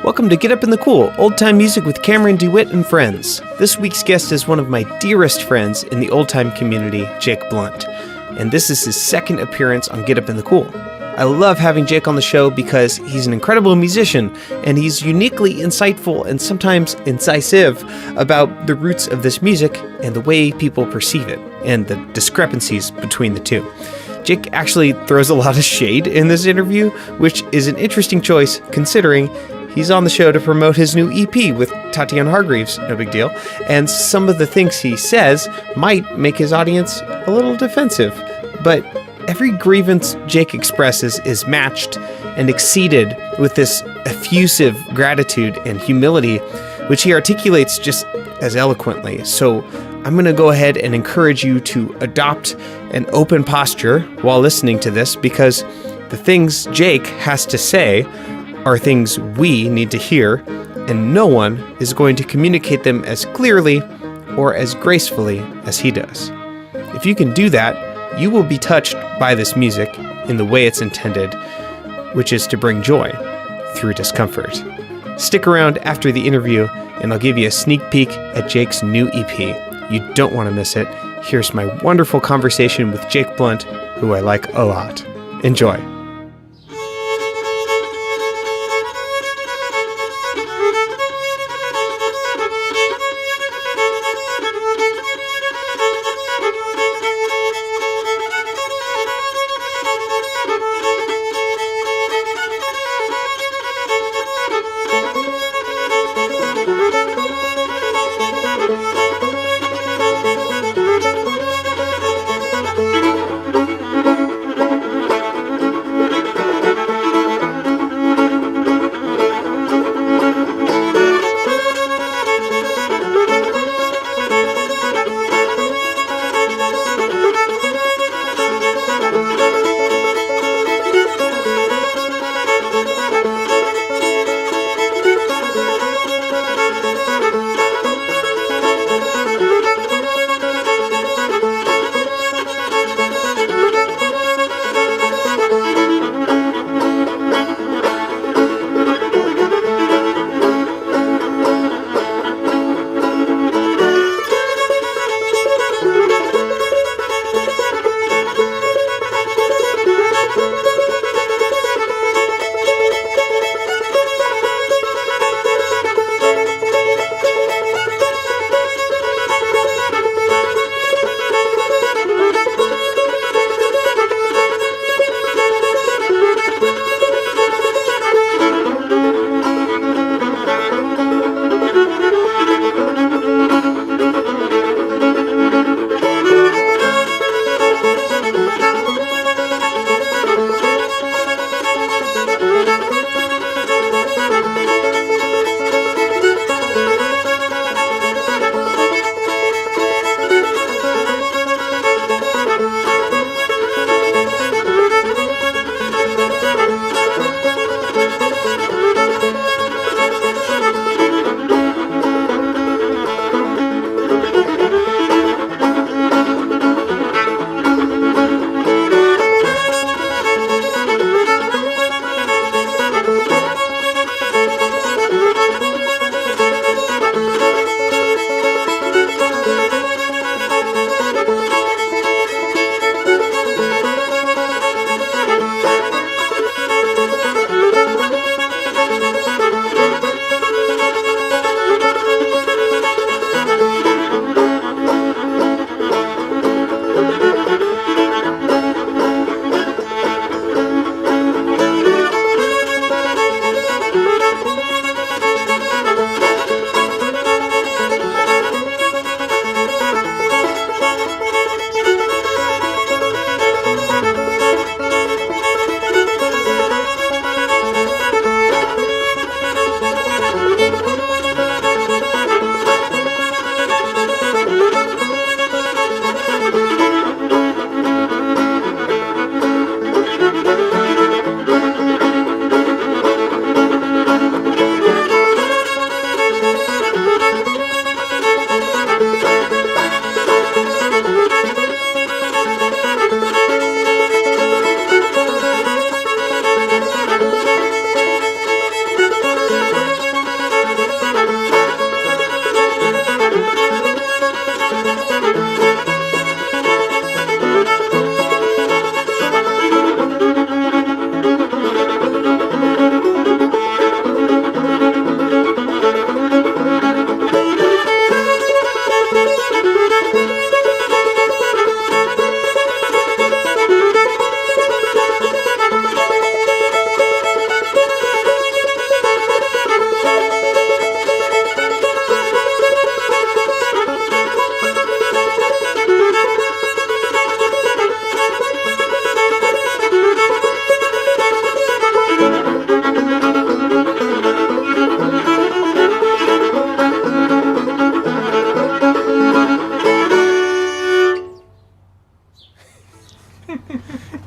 Welcome to Get Up in the Cool, old-time music with Cameron DeWhitt and Friends. This week's guest is one of my dearest friends in the old-time community, Jake Blount. And this is his second appearance on Get Up in the Cool. I love having Jake on the show because he's an incredible musician, and he's uniquely insightful and sometimes incisive about the roots of this music and the way people perceive it, and the discrepancies between the two. Jake actually throws a lot of shade in this interview, which is an interesting choice considering he's on the show to promote his new EP with Tatiana Hargreaves, no big deal, and some of the things he says might make his audience a little defensive. But every grievance Jake expresses is matched and exceeded with this effusive gratitude and humility, which he articulates just as eloquently. So I'm going to go ahead and encourage you to adopt an open posture while listening to this, because the things Jake has to say are things we need to hear, and no one is going to communicate them as clearly or as gracefully as he does. If you can do that, you will be touched by this music in the way it's intended, which is to bring joy through discomfort. Stick around after the interview, and I'll give you a sneak peek at Jake's new EP. You don't want to miss it. Here's my wonderful conversation with Jake Blount, who I like a lot. Enjoy.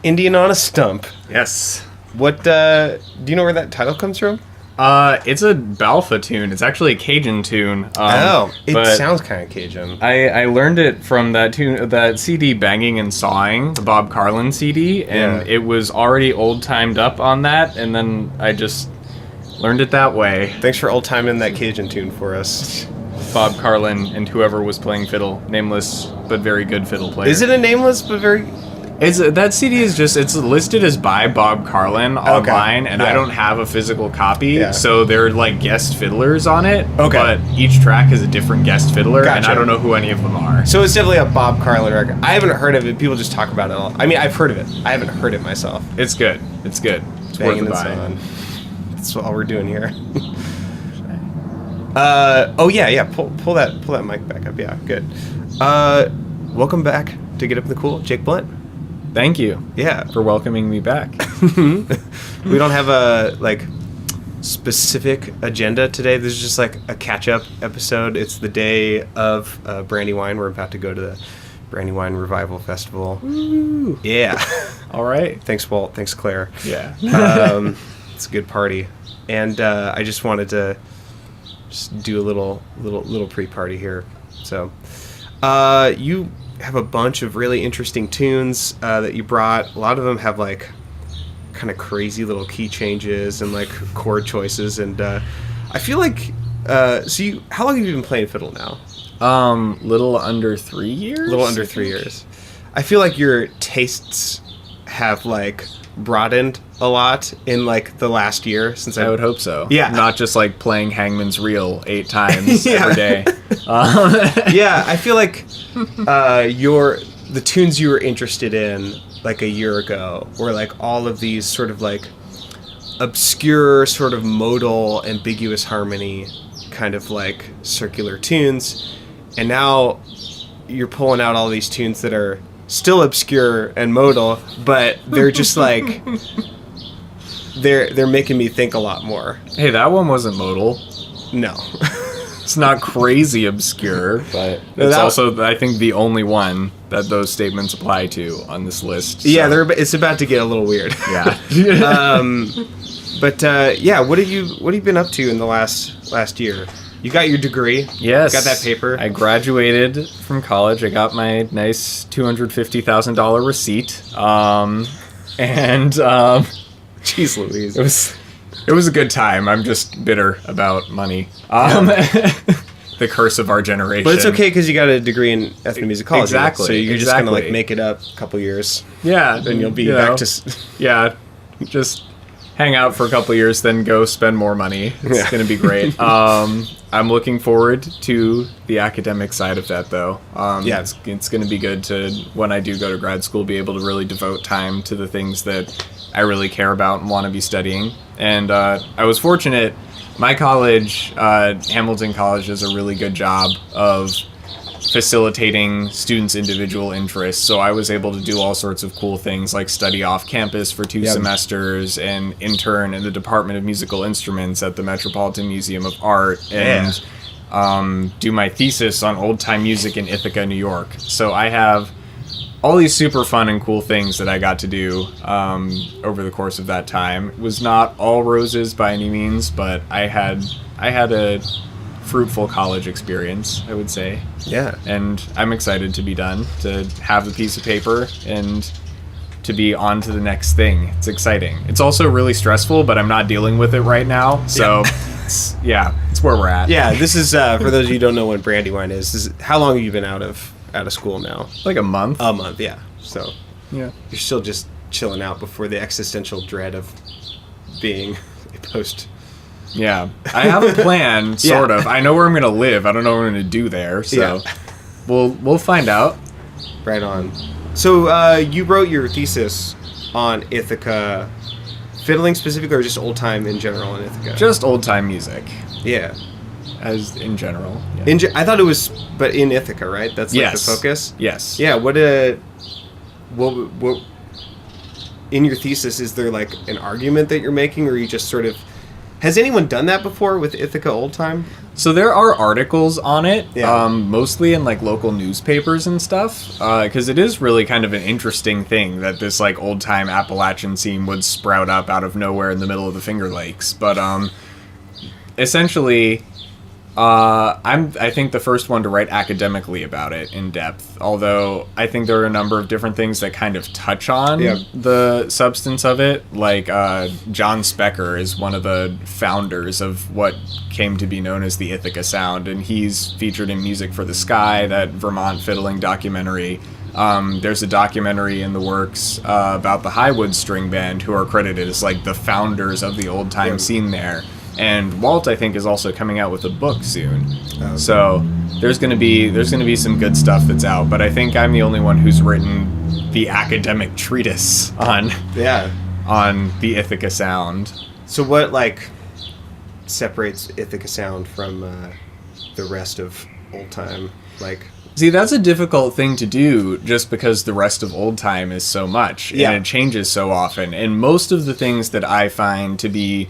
Indian on a Stump. Yes. What, do you know where that title comes from? It's a Balfa tune. It's actually a Cajun tune. It sounds kind of Cajun. I learned it from that tune, that CD, Banging and Sawing, the Bob Carlin CD, and it was already old-timed up on that, and then I just learned it that way. Thanks for old-timing that Cajun tune for us. Bob Carlin and whoever was playing fiddle. Nameless, but very good fiddle player. Is it a nameless but very... That CD is just, it's listed as by Bob Carlin online, and I don't have a physical copy, so they're like guest fiddlers on it, but each track is a different guest fiddler, and I don't know who any of them are. So it's definitely a Bob Carlin record. I haven't heard of it, people just talk about it all. I mean, I've heard of it. I haven't heard it myself. It's good. It's good. It's worth the buy. That's all we're doing here. Pull that mic back up. Yeah, good. Welcome back to Get Up in the Cool, Jake Blount. Thank you. Yeah. For welcoming me back. We don't have a, specific agenda today. This is just, a catch-up episode. It's the day of Brandywine. We're about to go to the Brandywine Revival Festival. Woo. Yeah. All right. Thanks, Walt. Thanks, Claire. Yeah. It's a good party. And I just wanted to just do a little pre-party here. So, you have a bunch of really interesting tunes that you brought. A lot of them have kind of crazy little key changes and chord choices, and I feel like how long have you been playing fiddle now? Little under 3 years. Little under 3 years. I feel like your tastes have broadened a lot in the last year since I would hope so. Yeah. Not just playing Hangman's Reel 8 times every day. Yeah, I feel like the tunes you were interested in a year ago were all of these sort of obscure sort of modal ambiguous harmony kind of circular tunes, and now you're pulling out all these tunes that are still obscure and modal, but they're just they're making me think a lot more. Hey, that one wasn't modal. No. It's not crazy obscure, but it's also, I think, the only one that those statements apply to on this list. So. Yeah, it's about to get a little weird. Yeah. What have you been up to in the last year? You got your degree. Yes. Got that paper. I graduated from college. I got my nice $250,000 receipt. Jeez Louise. It was a good time. I'm just bitter about money. The curse of our generation. But it's okay because you got a degree in ethnomusicology. Exactly. So you're just going to make it up a couple years. Yeah. Then you'll be back to... Yeah. Just hang out for a couple years, then go spend more money. It's going to be great. I'm looking forward to the academic side of that, though. It's going to be good to, when I do go to grad school, be able to really devote time to the things that I really care about and want to be studying. And I was fortunate. My college, Hamilton College, does a really good job of facilitating students' individual interests. So I was able to do all sorts of cool things like study off campus for 2 semesters and intern in the Department of Musical Instruments at the Metropolitan Museum of Art and do my thesis on old-time music in Ithaca, New York. So I have all these super fun and cool things that I got to do over the course of that time. It was not all roses by any means, but I had a fruitful college experience, I would say. Yeah. And I'm excited to be done, to have the piece of paper and to be on to the next thing. It's exciting. It's also really stressful, but I'm not dealing with it right now. So it's where we're at. Yeah, this is for those of you who don't know what Brandywine is how long have you been out of school now? Like a month. A month, yeah. So yeah, you're still just chilling out before the existential dread of being a post. Yeah, I have a plan, sort of. I know where I'm going to live. I don't know what I'm going to do there, so we'll find out. Right on. So you wrote your thesis on Ithaca, fiddling specifically, or just old time in general in Ithaca? Just old time music. Yeah. As in general. Yeah. I thought it was, but in Ithaca, right? That's the focus? Yes. Yeah, what in your thesis, is there an argument that you're making, or you just sort of... Has anyone done that before with Ithaca old time? So there are articles on it, Yeah. mostly in like local newspapers and stuff, because it is really kind of an interesting thing that this like old time Appalachian scene would sprout up out of nowhere in the middle of the Finger Lakes. But essentially, I think the first one to write academically about it in depth. Although I think there are a number of different things that kind of touch on the substance of it. Like John Specker is one of the founders of what came to be known as the Ithaca Sound, and he's featured in Music for the Sky, that Vermont fiddling documentary. There's a documentary in the works about the Highwood String Band, who are credited as like the founders of the old time scene there. And Walt, I think, is also coming out with a book soon. So there's gonna be some good stuff that's out. But I think I'm the only one who's written the academic treatise on the Ithaca Sound. So what like separates Ithaca Sound from the rest of old time? Like, see, that's a difficult thing to do, just because the rest of old time is so much and it changes so often. And most of the things that I find to be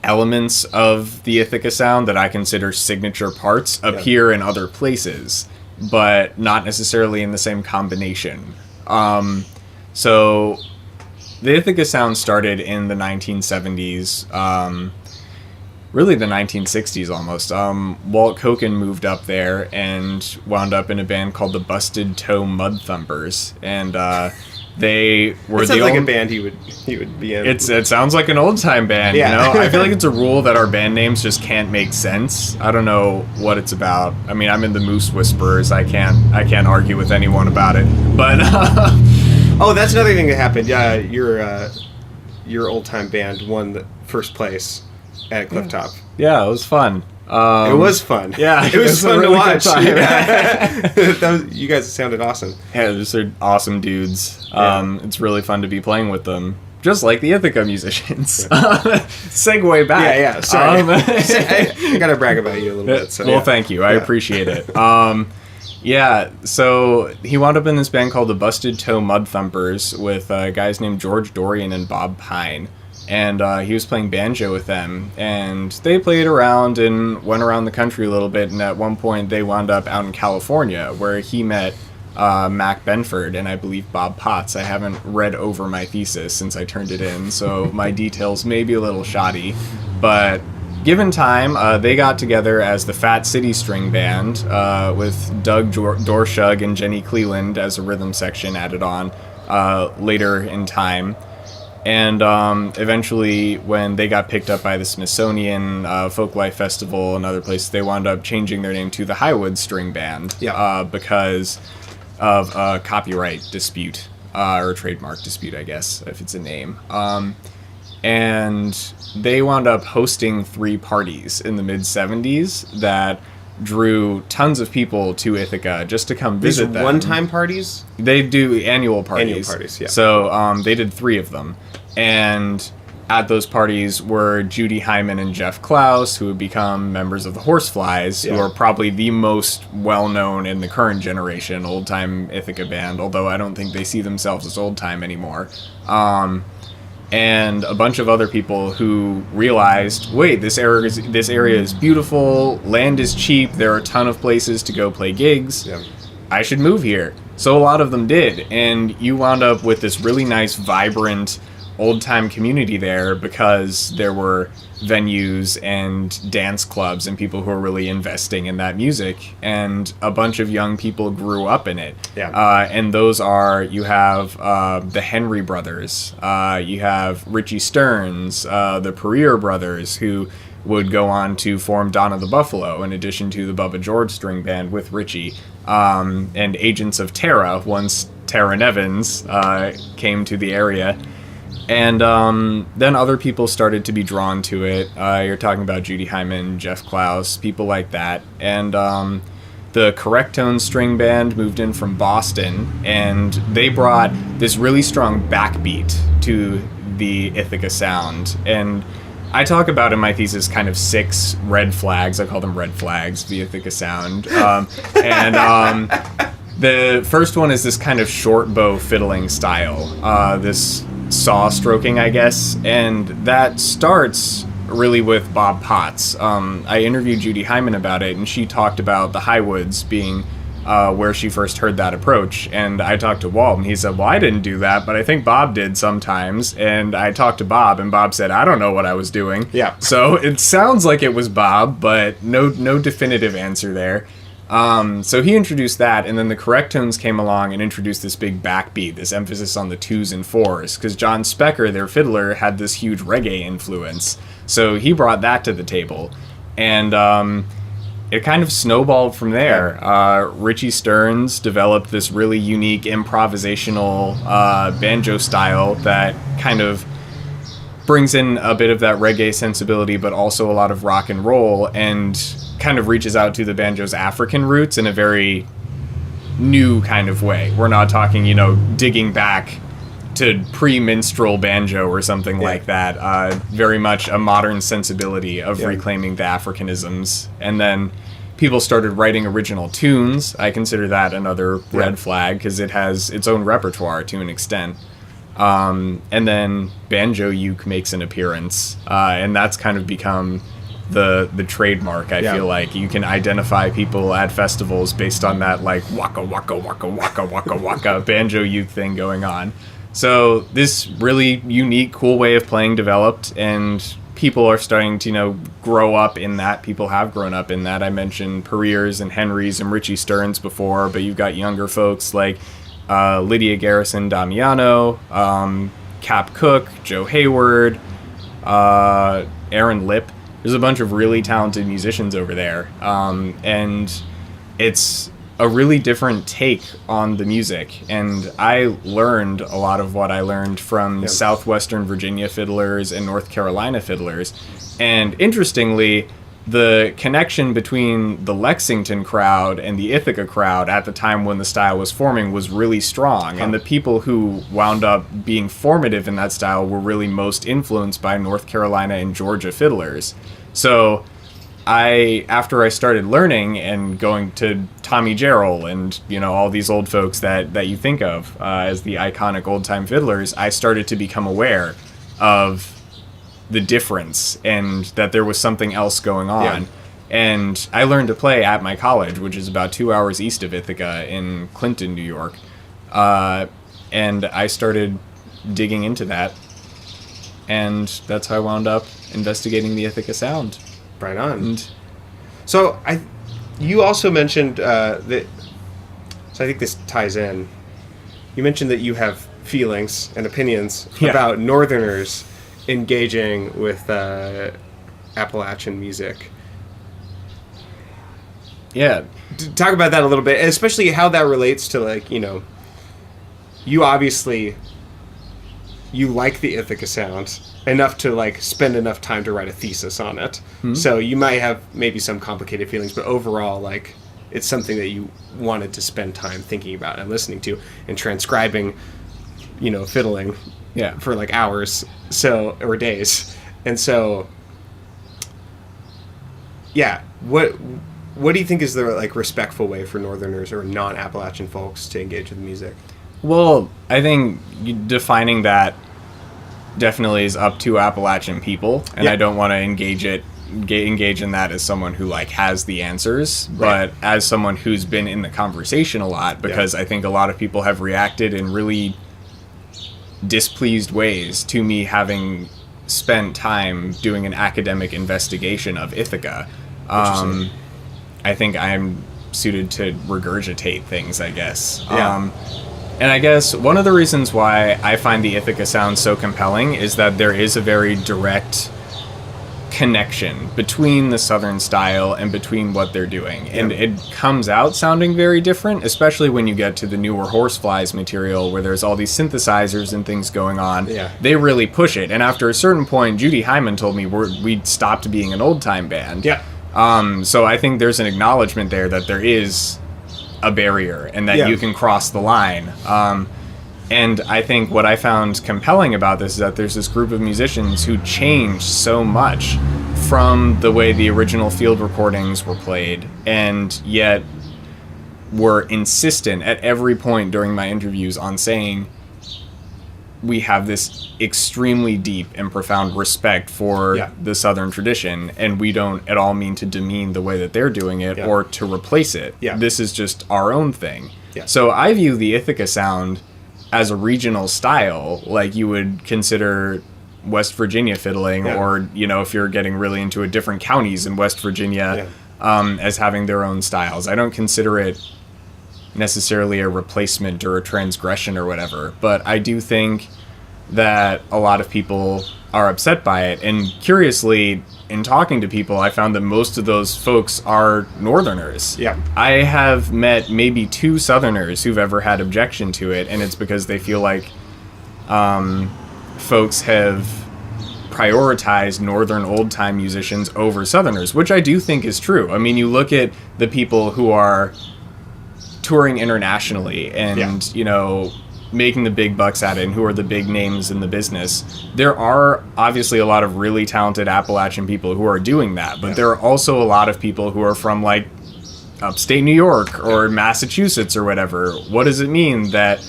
elements of the Ithaca Sound that I consider signature parts appear in other places, but not necessarily in the same combination. So the Ithaca Sound started in the 1970s, really the 1960s almost. Walt Koken moved up there and wound up in a band called the Busted Toe Mud Thumpers, and they were the only... like a band he would be in. It sounds like an old time band, you know? I feel like it's a rule that our band names just can't make sense. I don't know what it's about. I mean, I'm in the Moose Whisperers. I can't argue with anyone about it. But oh, that's another thing that happened. Yeah, your old time band won the first place at Clifftop. Yeah, it was fun. It was fun. Yeah, it was fun really to watch. Yeah. You guys sounded awesome. Yeah, they're awesome dudes. It's really fun to be playing with them, just like the Ithaca musicians. Segue back. Yeah. Sorry, I gotta brag about you a little bit. So, thank you. I appreciate it. So he wound up in this band called the Busted Toe Mud Thumpers with guys named George Dorian and Bob Pine. And he was playing banjo with them, and they played around and went around the country a little bit, and at one point they wound up out in California, where he met Mac Benford and I believe Bob Potts. I haven't read over my thesis since I turned it in, so my details may be a little shoddy, but given time, they got together as the Fat City String Band, with Doug Dorshug and Jenny Cleland as a rhythm section added on later in time. And eventually, when they got picked up by the Smithsonian, Folklife Festival, and other places, they wound up changing their name to the Highwood String Band because of a copyright dispute, or a trademark dispute, I guess, if it's a name. And they wound up hosting 3 parties in the mid-'70s that drew tons of people to Ithaca just to come visit them. One-time parties? They do annual parties. Annual parties, yeah. So they did 3 of them. And at those parties were Judy Hyman and Jeff Klaus, who would become members of the Horseflies, who are probably the most well-known in the current generation old-time Ithaca band, although I don't think they see themselves as old-time anymore. And a bunch of other people who realized, wait, this area is beautiful, land is cheap, there are a ton of places to go play gigs, I should move here. So a lot of them did, and you wound up with this really nice, vibrant, old-time community there because there were venues and dance clubs and people who were really investing in that music, and a bunch of young people grew up in it. And those are, you have the Henry brothers, you have Richie Stearns, the Perrier brothers, who would go on to form Donna the Buffalo in addition to the Bubba George String Band with Richie, and Agents of Terra, once Tara Nevins came to the area. And then other people started to be drawn to it. You're talking about Judy Hyman, Jeff Klaus, people like that. And the Correct Tone String Band moved in from Boston, and they brought this really strong backbeat to the Ithaca sound. And I talk about in my thesis kind of 6 red flags. I call them red flags, the Ithaca sound. The first one is this kind of short bow fiddling style, this saw stroking, I guess, and that starts really with Bob Potts. I interviewed Judy Hyman about it, and she talked about the Highwoods being where she first heard that approach. And I talked to Walt, and he said, well, I didn't do that, but I think Bob did sometimes. And I talked to Bob, and Bob said, I don't know what I was doing. Yeah. So it sounds like it was Bob, but no definitive answer there. So he introduced that, and then the correct tones came along and introduced this big backbeat, this emphasis on the 2s and 4s, because John Specker, their fiddler, had this huge reggae influence. So he brought that to the table, and it kind of snowballed from there. Richie Stearns developed this really unique improvisational banjo style that kind of brings in a bit of that reggae sensibility, but also a lot of rock and roll, and kind of reaches out to the banjo's African roots in a very new kind of way. We're not talking, digging back to pre-minstrel banjo or something like that. Very much a modern sensibility of reclaiming the Africanisms. And then people started writing original tunes. I consider that another red flag, because it has its own repertoire to an extent. And then banjo uke makes an appearance, and that's kind of become the trademark. I feel like you can identify people at festivals based on that, like, waka waka waka waka waka waka banjo uke thing going on. So this really unique, cool way of playing developed, and people are starting to grow up in that. People have grown up in that. I mentioned Perriers and Henrys and Richie Stearns before, but you've got younger folks like Lydia Garrison Damiano, Cap Cook, Joe Hayward, Aaron Lipp. There's a bunch of really talented musicians over there, and it's a really different take on the music. And I learned a lot of what I learned from Southwestern Virginia fiddlers and North Carolina fiddlers. And interestingly, the connection between the Lexington crowd and the Ithaca crowd at the time when the style was forming was really strong. And the people who wound up being formative in that style were really most influenced by North Carolina and Georgia fiddlers. So after I started learning and going to Tommy Jarrell and, all these old folks that you think of as the iconic old-time fiddlers, I started to become aware of the difference and that there was something else going on. And I learned to play at my college, which is about 2 hours east of Ithaca in Clinton, New York. And I started digging into that, and that's how I wound up investigating the Ithaca sound. Right on. So you also mentioned that, so I think this ties in. You mentioned that you have feelings and opinions about Northerners engaging with Appalachian music. Yeah. Talk about that a little bit, especially how that relates to, like, you obviously, you like the Ithaca sound enough to, like, spend enough time to write a thesis on it. Mm-hmm. So you might have maybe some complicated feelings, but overall, like, it's something that you wanted to spend time thinking about and listening to and transcribing, fiddling for, like, hours or days. And so, what do you think is the, like, respectful way for Northerners or non-Appalachian folks to engage with music? Well, I think defining that definitely is up to Appalachian people, and I don't want to engage in that as someone who, like, has the answers, but as someone who's been in the conversation a lot, because I think a lot of people have reacted in really displeased ways to me having spent time doing an academic investigation of Ithaca. I think I'm suited to regurgitate things, I guess. And I guess one of the reasons why I find the Ithaca sound so compelling is that there is a very direct connection between the Southern style and between what they're doing. And it comes out sounding very different, especially when you get to the newer Horseflies material where there's all these synthesizers and things going on. They really push it. And after a certain point, Judy Hyman told me we'd stopped being an old-time band. So I think there's an acknowledgement there that there is a barrier and that you can cross the line. And I think what I found compelling about this is that there's this group of musicians who changed so much from the way the original field recordings were played, and yet were insistent at every point during my interviews on saying, we have this extremely deep and profound respect for the Southern tradition, and we don't at all mean to demean the way that they're doing it or to replace it. This is just our own thing. So I view the Ithaca sound as a regional style, like you would consider West Virginia fiddling, or, you know, if you're getting really into different counties in West Virginia, as having their own styles. I don't consider it necessarily a replacement or a transgression or whatever, but I do think that a lot of people are upset by it. And curiously, in talking to people, I found that most of those folks are Northerners. I have met maybe 2 Southerners who've ever had objection to it, and it's because they feel like folks have prioritized Northern old-time musicians over Southerners, which I do think is true. I mean, you look at the people who are touring internationally and, you know, making the big bucks at it, and who are the big names in the business. There are obviously a lot of really talented Appalachian people who are doing that, but there are also a lot of people who are from, like, upstate New York or Massachusetts or whatever. What does it mean that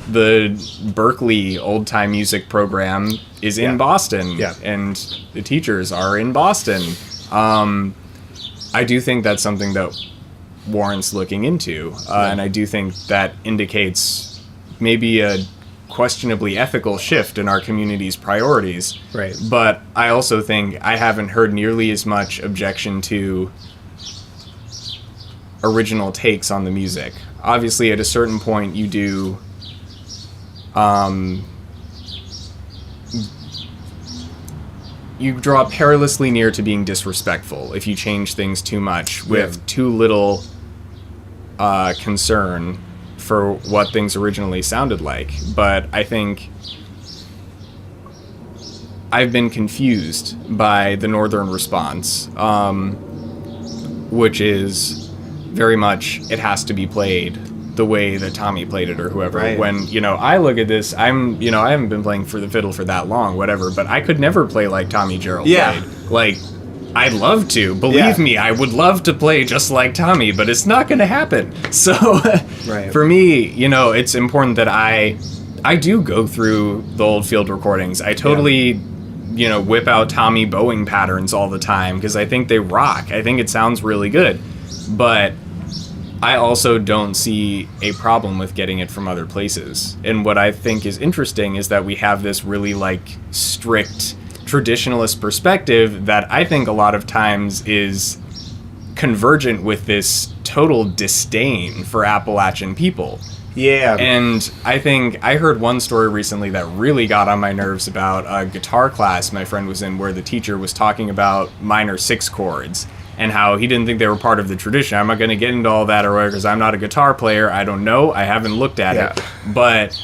the Berkeley old-time music program is in Boston and the teachers are in Boston? I do think that's something that warrants looking into, and I do think that indicates maybe a questionably ethical shift in our community's priorities. But I also think I haven't heard nearly as much objection to original takes on the music. Obviously, at a certain point, you do you draw perilously near to being disrespectful if you change things too much with too little concern for what things originally sounded like. But I think I've been confused by the Northern response, which is very much, it has to be played the way that Tommy played it or whoever. When, you know, I look at this, I haven't been playing for the fiddle for that long, whatever, but I could never play like Tommy Gerald played. Like, I'd love to. Believe me, I would love to play just like Tommy, but it's not going to happen. So for me, you know, it's important that I do go through the old field recordings. I totally, you know, whip out Tommy bowing patterns all the time because I think they rock. I think it sounds really good. But I also don't see a problem with getting it from other places. And what I think is interesting is that we have this really, like, strict traditionalist perspective that I think a lot of times is convergent with this total disdain for Appalachian people. And I think I heard one story recently that really got on my nerves about a guitar class my friend was in, where the teacher was talking about minor 6 chords and how he didn't think they were part of the tradition. I'm not going to get into all that or whatever because I'm not a guitar player. I don't know. I haven't looked at it. But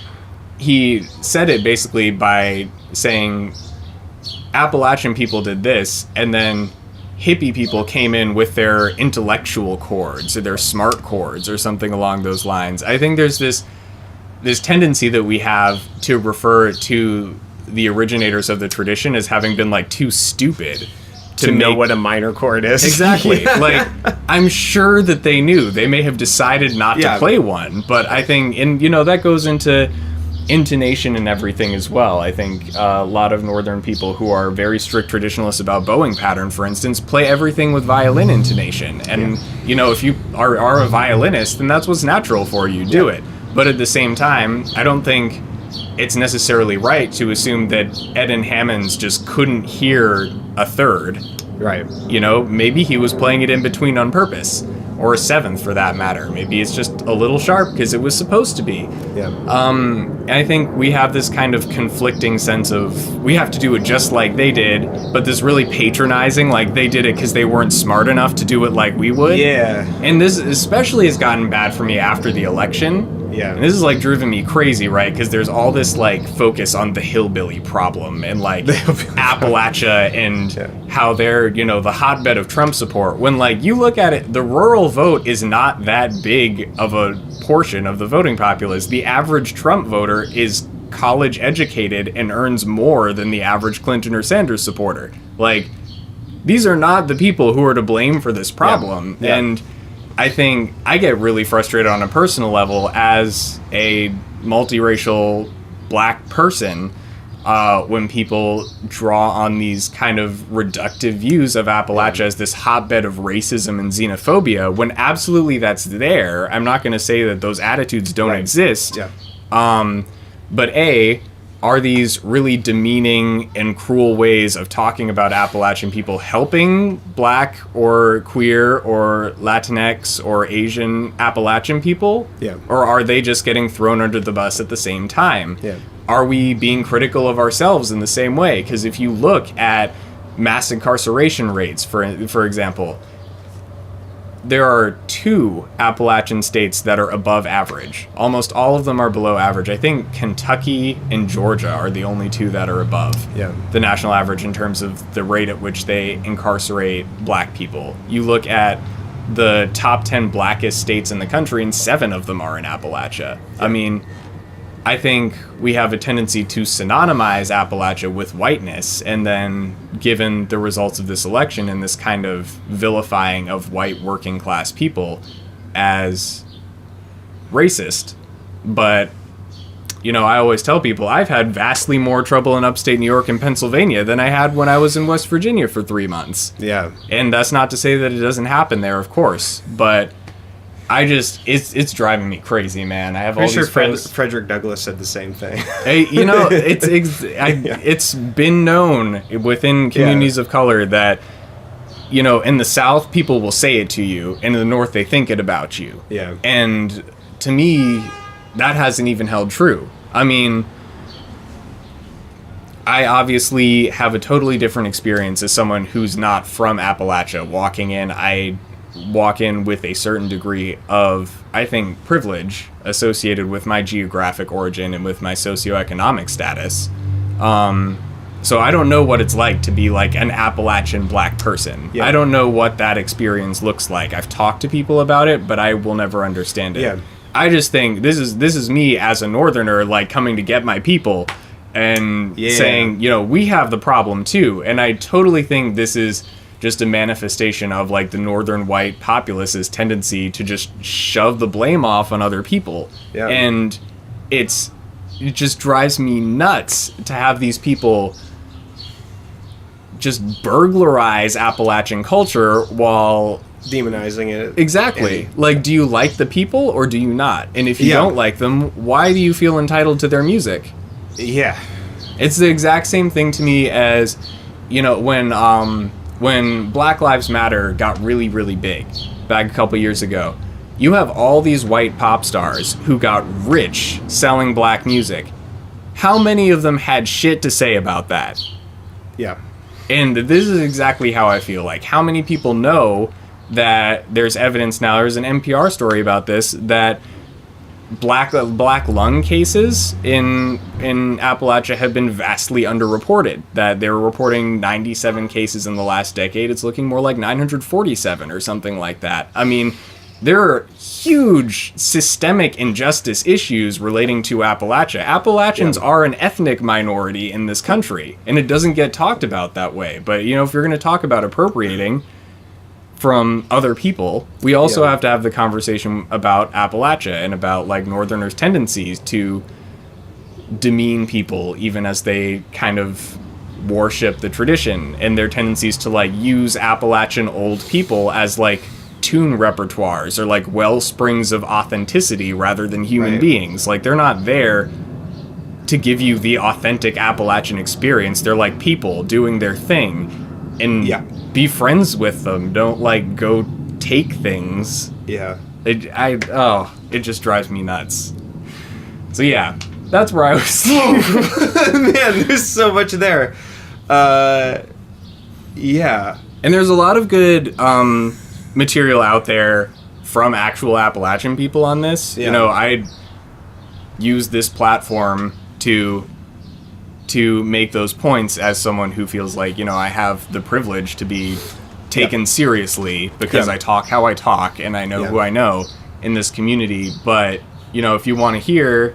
he said it basically by saying Appalachian people did this, and then hippie people came in with their intellectual chords or their smart chords or something along those lines. I think there's this tendency that we have to refer to the originators of the tradition as having been, like, too stupid to know what a minor chord is. Exactly. Like, I'm sure that they knew. They may have decided not to play one, but I think, and, you know, that goes into intonation and everything as well. I think a lot of Northern people who are very strict traditionalists about bowing pattern, for instance, play everything with violin intonation. And, you know, if you are a violinist, then that's what's natural for you. Do it. But at the same time, I don't think it's necessarily right to assume that Eden Hammonds just couldn't hear a third. You know, maybe he was playing it in between on purpose. Or a 7th, for that matter. Maybe it's just a little sharp because it was supposed to be. I think we have this kind of conflicting sense of we have to do it just like they did, but this really patronizing, like they did it because they weren't smart enough to do it like we would. And this especially has gotten bad for me after the election. And this is, like, driven me crazy, right? Because there's all this, like, focus on the hillbilly problem and, like, Appalachia and how they're, you know, the hotbed of Trump support. When, like, you look at it, the rural vote is not that big of a portion of the voting populace. The average Trump voter is college educated and earns more than the average Clinton or Sanders supporter. Like, these are not the people who are to blame for this problem. And I think I get really frustrated on a personal level as a multiracial black person when people draw on these kind of reductive views of Appalachia as this hotbed of racism and xenophobia, when absolutely that's there. I'm not going to say that those attitudes don't exist. Yeah. But are these really demeaning and cruel ways of talking about Appalachian people helping black or queer or Latinx or Asian Appalachian people? Yeah. Or are they just getting thrown under the bus at the same time? Yeah. Are we being critical of ourselves in the same way? Because if you look at mass incarceration rates, for example, there are 2 Appalachian states that are above average. Almost all of them are below average. I think Kentucky and Georgia are the only 2 that are above the national average in terms of the rate at which they incarcerate black people. You look at the top 10 blackest states in the country, and 7 of them are in Appalachia. Yeah. I mean, I think we have a tendency to synonymize Appalachia with whiteness, and then given the results of this election and this kind of vilifying of white working class people as racist. But, you know, I always tell people I've had vastly more trouble in upstate New York and Pennsylvania than I had when I was in West Virginia for 3 months. Yeah. And that's not to say that it doesn't happen there, of course, but it's driving me crazy, man. I have all these friends. Frederick Douglass said the same thing. Hey, you know, it's been known within communities of color that, you know, in the South, people will say it to you, and in the North, they think it about you. Yeah. And to me, that hasn't even held true. I mean, I obviously have a totally different experience as someone who's not from Appalachia walking in. I walk in with a certain degree of, I think, privilege associated with my geographic origin and with my socioeconomic status. So I don't know what it's like to be like an Appalachian black person. Yeah. I don't know what that experience looks like. I've talked to people about it, but I will never understand it. Yeah. I just think this is me as a northerner, like coming to get my people and saying, you know, we have the problem too. And I totally think this is just a manifestation of like the northern white populace's tendency to just shove the blame off on other people. Yeah. And it just drives me nuts to have these people just burglarize Appalachian culture while demonizing it. Exactly. Like, do you like the people or do you not? And if you don't like them, why do you feel entitled to their music? Yeah. It's the exact same thing to me as, you know, when Black Lives Matter got really, really big back a couple years ago, you have all these white pop stars who got rich selling black music. How many of them had shit to say about that? Yeah. And this is exactly how I feel. Like, how many people know that there's evidence now, there's an NPR story about this, that black lung cases in Appalachia have been vastly underreported. That they were reporting 97 cases in the last decade. It's looking more like 947 or something like that. I mean, there are huge systemic injustice issues relating to Appalachia. Appalachians are an ethnic minority in this country, and it doesn't get talked about that way. But, you know, if you're going to talk about appropriating from other people, we also have to have the conversation about Appalachia and about like Northerners' tendencies to demean people even as they kind of worship the tradition, and their tendencies to like use Appalachian old people as like tune repertoires or like well springs of authenticity rather than human beings. Like, they're not there to give you the authentic Appalachian experience. They're like people doing their thing. And be friends with them. Don't like go take things. Yeah. It just drives me nuts. So yeah, that's where I was. Man, there's so much there. Yeah. And there's a lot of good material out there from actual Appalachian people on this. Yeah. You know, I use this platform to make those points as someone who feels like, you know, I have the privilege to be taken seriously because I talk how I talk and I know who I know in this community. But, you know, if you want to hear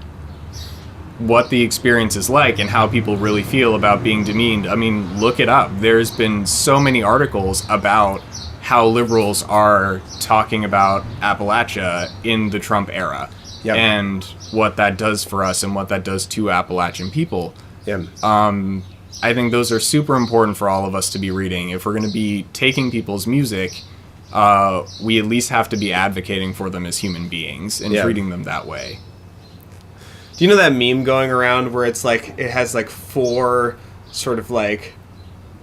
what the experience is like and how people really feel about being demeaned, I mean, look it up. There's been so many articles about how liberals are talking about Appalachia in the Trump era. and what that does for us and what that does to Appalachian people. I think those are super important for all of us to be reading. If we're going to be taking people's music, we at least have to be advocating for them as human beings and treating them that way. Do you know that meme going around where it's like, it has like 4 sort of like,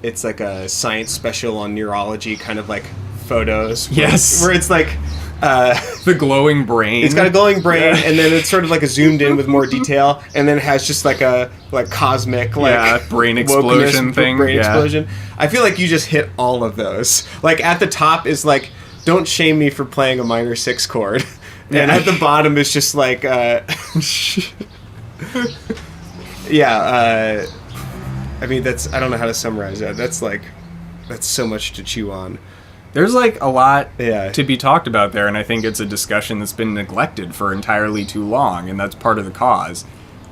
it's like a science special on neurology kind of like photos? Where it's like... the glowing brain. It's got a glowing brain, and then it's sort of like a zoomed in with more detail, and then it has just like a cosmic brain explosion thing. Explosion. I feel like you just hit all of those. Like at the top is like, don't shame me for playing a minor 6 chord, and at the bottom is just like, I mean that's, I don't know how to summarize that. That's so much to chew on. There's like a lot to be talked about there, and I think it's a discussion that's been neglected for entirely too long, and that's part of the cause.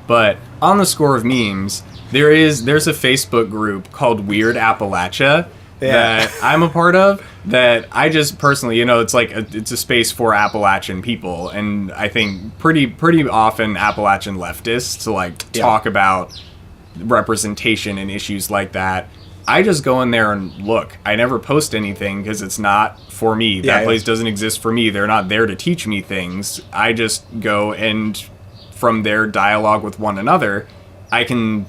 But on the score of memes, there's a Facebook group called Weird Appalachia that I'm a part of, that I just personally, it's like it's a space for Appalachian people, and I think pretty often Appalachian leftists to like talk about representation and issues like that. I just go in there and look. I never post anything because it's not for me. That place doesn't exist for me. They're not there to teach me things. I just go, and from their dialogue with one another, I can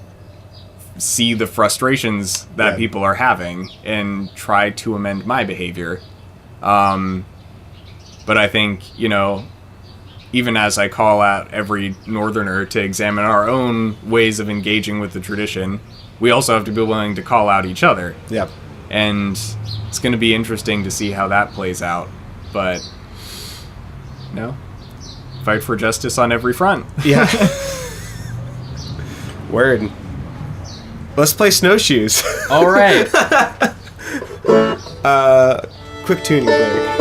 see the frustrations that people are having and try to amend my behavior. But I think, even as I call out every Northerner to examine our own ways of engaging with the tradition, we also have to be willing to call out each other. Yep. And it's going to be interesting to see how that plays out. But, fight for justice on every front. Yeah. Word. Let's play snowshoes. All right. Quick tuning break.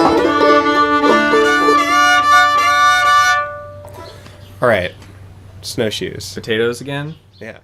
All right. Snowshoes. Potatoes again? Yeah.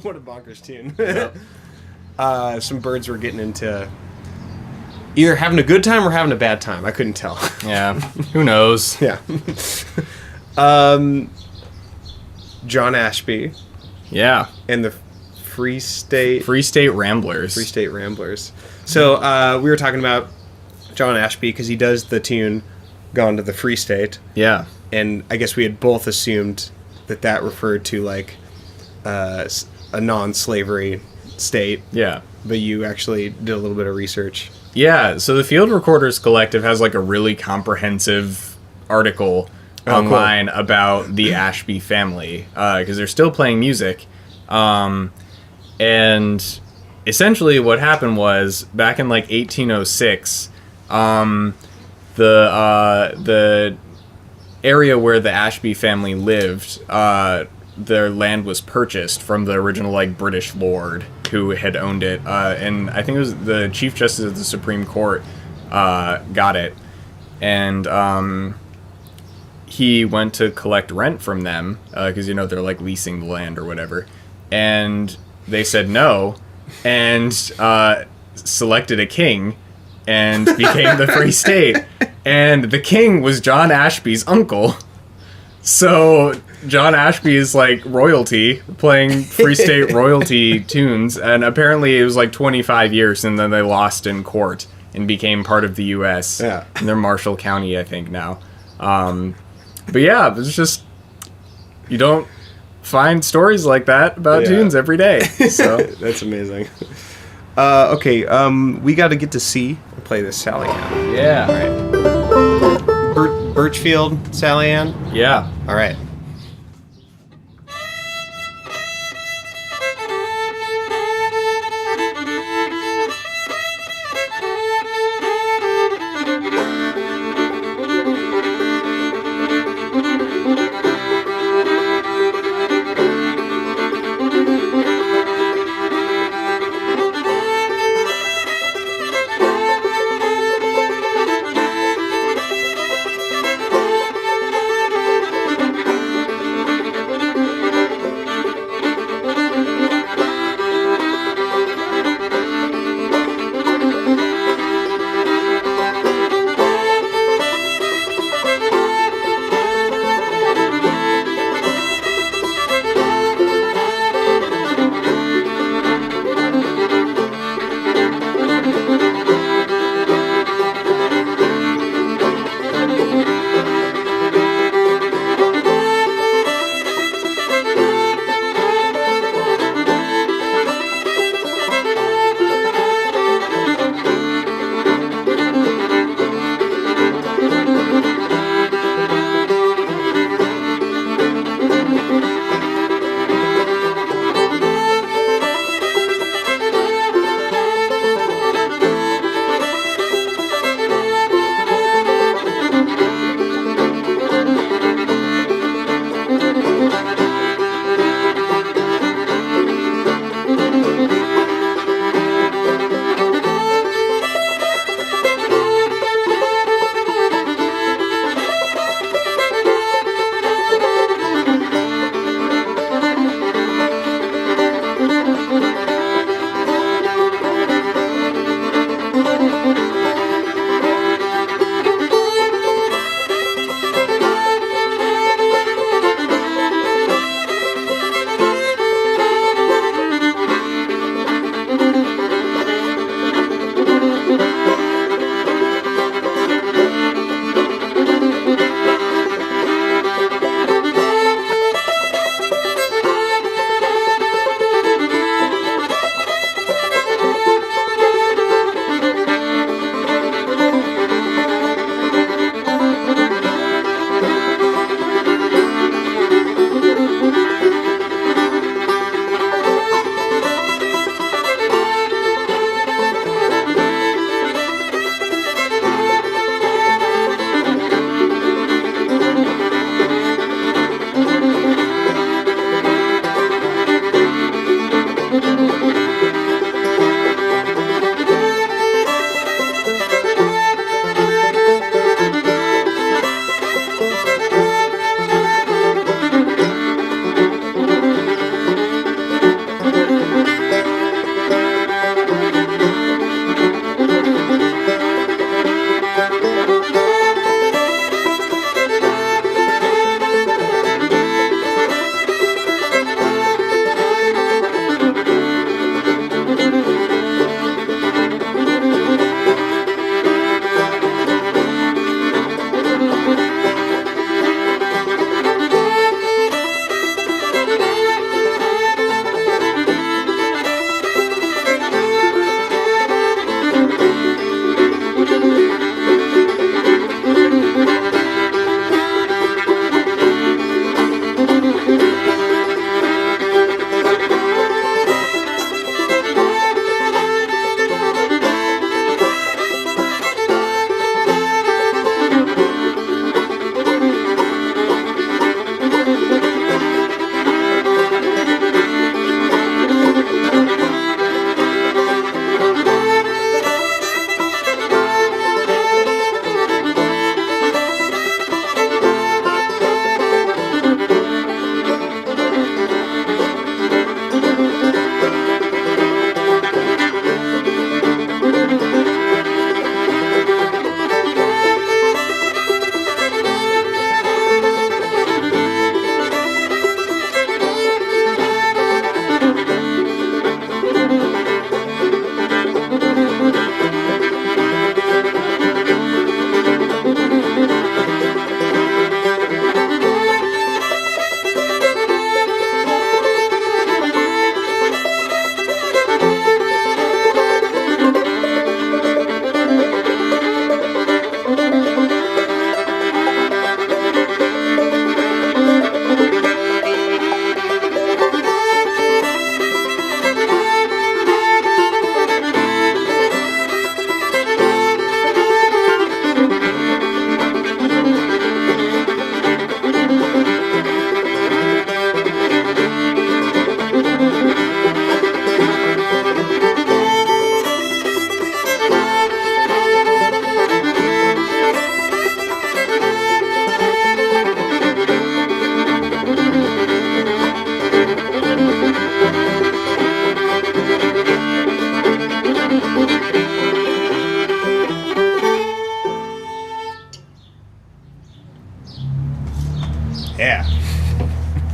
What a bonkers tune. Yep. Some birds were getting into either having a good time or having a bad time. I couldn't tell. Yeah. Who knows? Yeah. John Ashby. Yeah. And the Free State Ramblers. Free State Ramblers. So we were talking about John Ashby because he does the tune "Gone to the Free State." Yeah. And I guess we had both assumed that referred to like a non-slavery state. Yeah. But you actually did a little bit of research. Yeah. So the Field Recorders Collective has like a really comprehensive article online about the Ashby family because they're still playing music. And essentially what happened was back in like 1806, the area where the Ashby family lived, their land was purchased from the original like British lord who had owned it, and I think it was the Chief Justice of the Supreme Court got it, and he went to collect rent from them because they're like leasing the land or whatever, and they said no, and selected a king and became the Free State. And the king was John Ashby's uncle. So John Ashby is like royalty, playing Free State royalty tunes. And apparently it was like 25 years and then they lost in court and became part of the U.S. Yeah. And they're Marshall County, I think, now. But yeah, it's just, you don't find stories like that about tunes every day. So that's amazing. Okay, we got to get to C and play this Sally Ann. Yeah. All right. Birchfield, Sally Ann? Yeah. All right.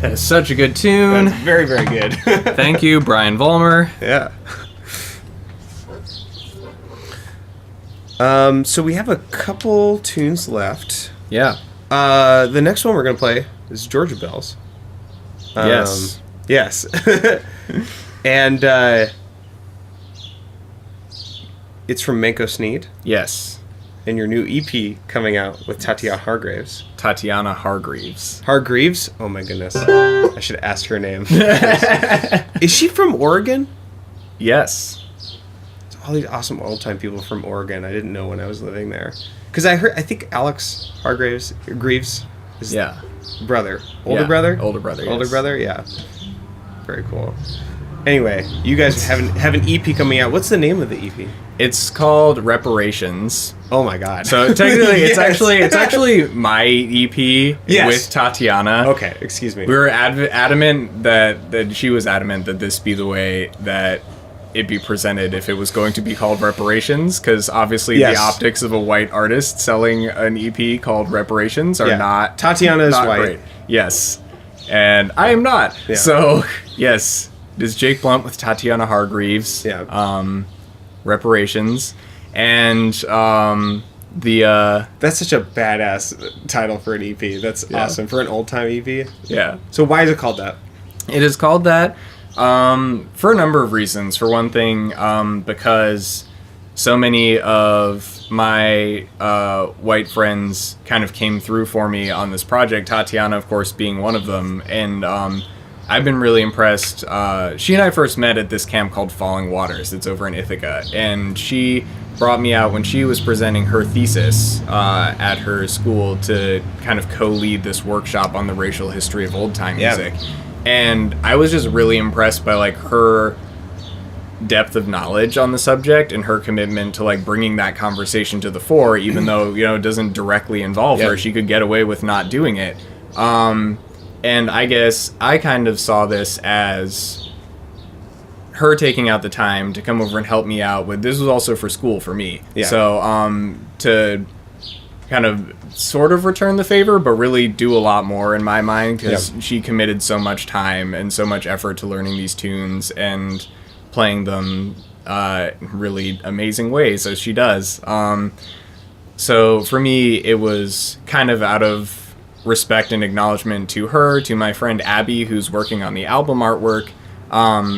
That is such a good tune. That's very, very good. Thank you, Brian Vollmer. Yeah. So we have a couple tunes left. Yeah. The next one we're going to play is Georgia Bells. Yes. Yes. And it's from Manco Sneed. Yes. And your new EP coming out with Tatiana Hargreaves. Tatiana Hargreaves. Hargreaves? Oh my goodness. I should have asked her name. Is she from Oregon? Yes. All these awesome old-time people from Oregon. I didn't know when I was living there. Because I think Alex Hargreaves is brother. Older brother? Older brother, yes. Older brother, yeah. Very cool. Anyway, you guys have an EP coming out. What's the name of the EP? It's called Reparations. Oh my god. So technically it's actually my EP with Tatiana. Okay, excuse me. We were adamant that she was adamant that this be the way that it be presented if it was going to be called Reparations, because obviously the optics of a white artist selling an EP called Reparations are not Tatiana is not white. Great. Yes. And I am not. Yeah. So yes. It is Jake Blount with Tatiana Hargreaves. Yeah. Reparations. And that's such a badass title for an EP. That's awesome. For an old time EP. Yeah. So why is it called that? It is called that for a number of reasons. For one thing, because so many of my white friends kind of came through for me on this project, Tatiana, of course, being one of them. And I've been really impressed. She and I first met at this camp called Falling Waters. It's over in Ithaca. And she brought me out when she was presenting her thesis at her school to kind of co-lead this workshop on the racial history of old-time music. And I was just really impressed by like her depth of knowledge on the subject and her commitment to like bringing that conversation to the fore, even though, it doesn't directly involve her. She could get away with not doing it. And I guess I kind of saw this as her taking out the time to come over and help me out with, this was also for school for me. Yeah. So to kind of sort of return the favor, but really do a lot more in my mind, because she committed so much time and so much effort to learning these tunes and playing them really amazing ways, as she does. So for me, it was kind of out of respect and acknowledgement to her, to my friend Abby, who's working on the album artwork,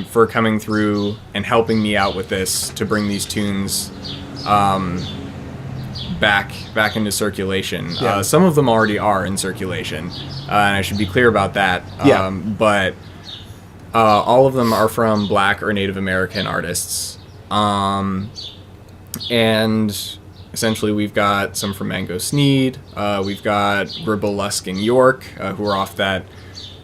for coming through and helping me out with this to bring these tunes back into circulation. Some of them already are in circulation, and I should be clear about that. But all of them are from Black or Native American artists, and essentially we've got some from Mango Sneed, we've got Gribble, Lusk, and York, who are off that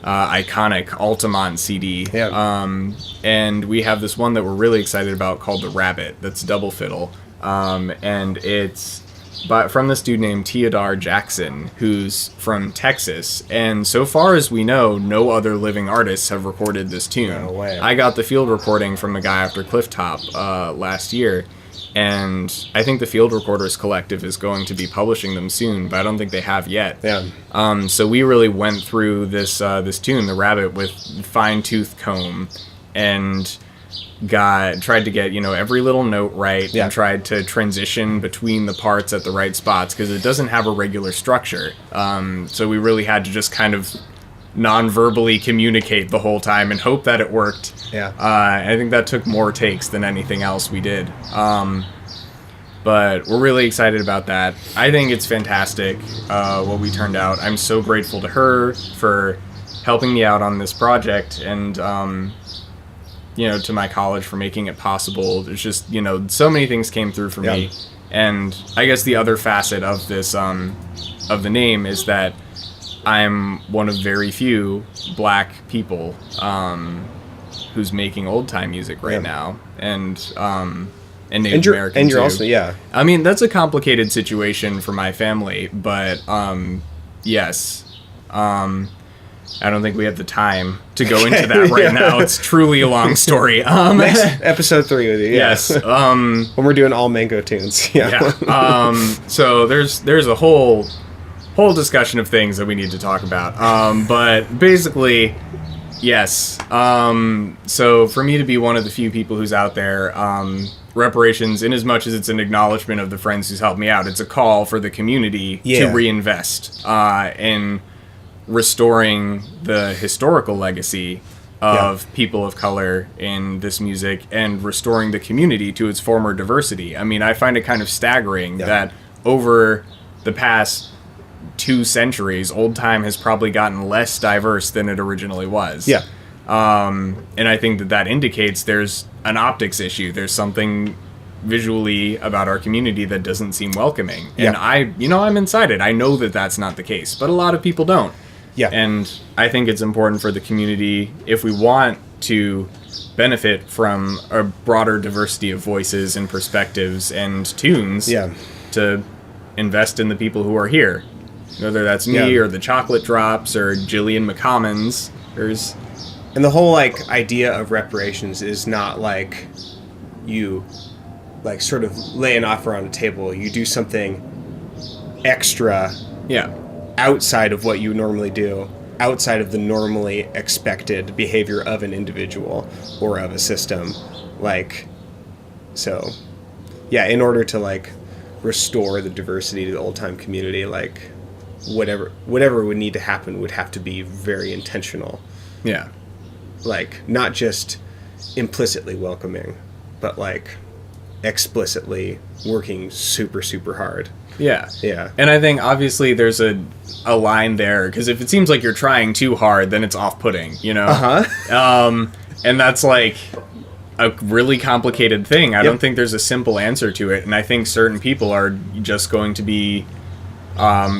iconic Altamont CD. And we have this one that we're really excited about called The Rabbit, that's double fiddle, and it's from this dude named Theodore Jackson, who's from Texas, and so far as we know, no other living artists have recorded this tune. No way. I got the field recording from a guy after Clifftop last year, and I think the Field Recorders Collective is going to be publishing them soon, but I don't think they have yet. So we really went through this tune, The Rabbit, with fine-tooth comb, and tried to get every little note right, and tried to transition between the parts at the right spots, because it doesn't have a regular structure. So we really had to just kind of non-verbally communicate the whole time and hope that it worked. I think that took more takes than anything else we did. But we're really excited about that. I think it's fantastic what we turned out. I'm so grateful to her for helping me out on this project, and to my college for making it possible. It's just, so many things came through for me. And I guess the other facet of this, of the name, is that I'm one of very few Black people who's making old time music right now, and Native American and you're too. also I mean, that's a complicated situation for my family, but yes, I don't think we have the time to go into that right now. It's truly a long story. Next episode 3 with you. Yes. When we're doing all Mango tunes. So there's a whole whole discussion of things that we need to talk about. But basically, yes. So for me to be one of the few people who's out there, reparations, in as much as it's an acknowledgement of the friends who's helped me out, it's a call for the community to reinvest in restoring the historical legacy of people of color in this music and restoring the community to its former diversity. I mean, I find it kind of staggering that over the past 2 centuries, old time has probably gotten less diverse than it originally was. Yeah. And I think that indicates there's an optics issue. There's something visually about our community that doesn't seem welcoming. And I'm inside it. I know that that's not the case, but a lot of people don't. Yeah. And I think it's important for the community, if we want to benefit from a broader diversity of voices and perspectives and tunes, to invest in the people who are here. Whether that's me or the Chocolate Drops or Jillian McCommons. And the whole, like, idea of reparations is not, like, you, like, sort of lay an offer on the table. You do something extra outside of what you normally do, outside of the normally expected behavior of an individual or of a system. Like, so, in order to, like, restore the diversity to the old-time community, like, whatever would need to happen would have to be very intentional. Yeah. Like, not just implicitly welcoming, but, like, explicitly working super, super hard. Yeah. Yeah. And I think, obviously, there's a line there, because if it seems like you're trying too hard, then it's off-putting, you know? And that's, like, a really complicated thing. I don't think there's a simple answer to it, and I think certain people are just going to be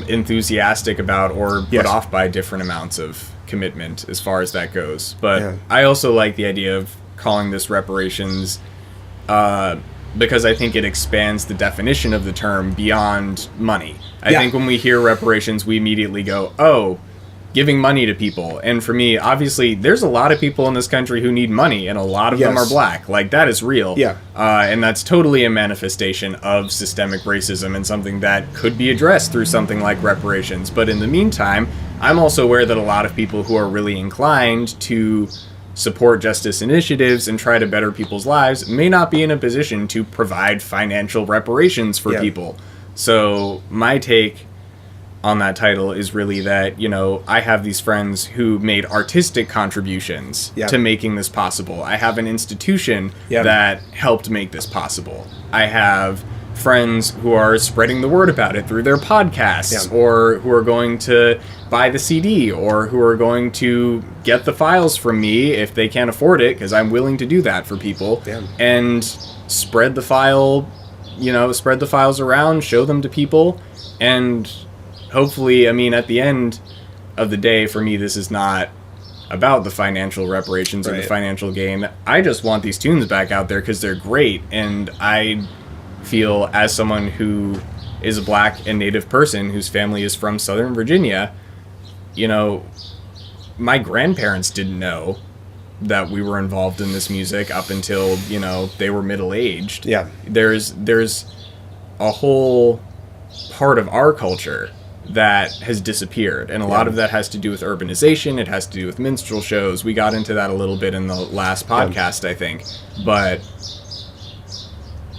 enthusiastic about or put off by different amounts of commitment as far as that goes. But I also like the idea of calling this reparations because I think it expands the definition of the term beyond money. I think when we hear reparations, we immediately go, oh, giving money to people. And for me, obviously, there's a lot of people in this country who need money, and a lot of them are black. Like, that is real. Yeah. And that's totally a manifestation of systemic racism and something that could be addressed through something like reparations. But in the meantime, I'm also aware that a lot of people who are really inclined to support justice initiatives and try to better people's lives may not be in a position to provide financial reparations for people. So my take on that title is really that, you know, I have these friends who made artistic contributions to making this possible. I have an institution that helped make this possible. I have friends who are spreading the word about it through their podcasts, or who are going to buy the CD, or who are going to get the files from me if they can't afford it, because I'm willing to do that for people, and spread the files around, show them to people, and hopefully, I mean, at the end of the day, for me, this is not about the financial reparations or the financial gain. I just want these tunes back out there because they're great, and I feel, as someone who is a black and native person whose family is from Southern Virginia, you know, my grandparents didn't know that we were involved in this music up until, you know, they were middle-aged. Yeah. There's a whole part of our culture that has disappeared, and a lot of that has to do with urbanization. It has to do with minstrel shows. We got into that a little bit in the last podcast, I think. But,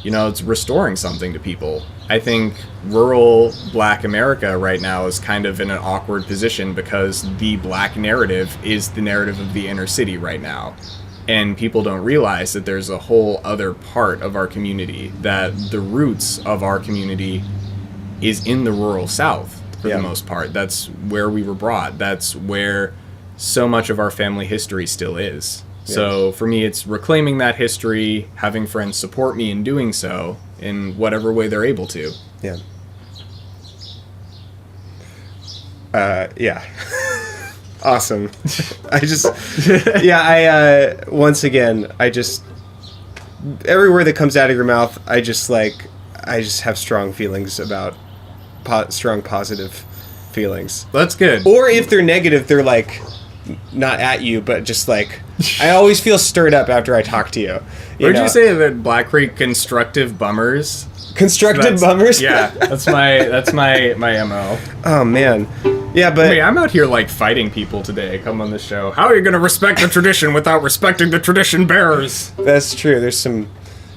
you know, it's restoring something to people. I think rural black America right now is kind of in an awkward position because the black narrative is the narrative of the inner city right now. And people don't realize that there's a whole other part of our community, that the roots of our community is in the rural South for the most part. That's where we were brought. That's where so much of our family history still is. So for me, it's reclaiming that history, having friends support me in doing so in whatever way they're able to. Yeah. Awesome. Once again, every word that comes out of your mouth, I just have strong feelings about, strong positive feelings. That's good. Or if they're negative, they're like, not at you, but just like, I always feel stirred up after I talk to you. Would you say that Black Creek constructive bummers? Constructive bummers? Yeah, that's my MO. Oh, man. Yeah, but... I mean, I'm out here, like, fighting people today. Come on the show. How are you going to respect the tradition without respecting the tradition bearers? That's true. There's some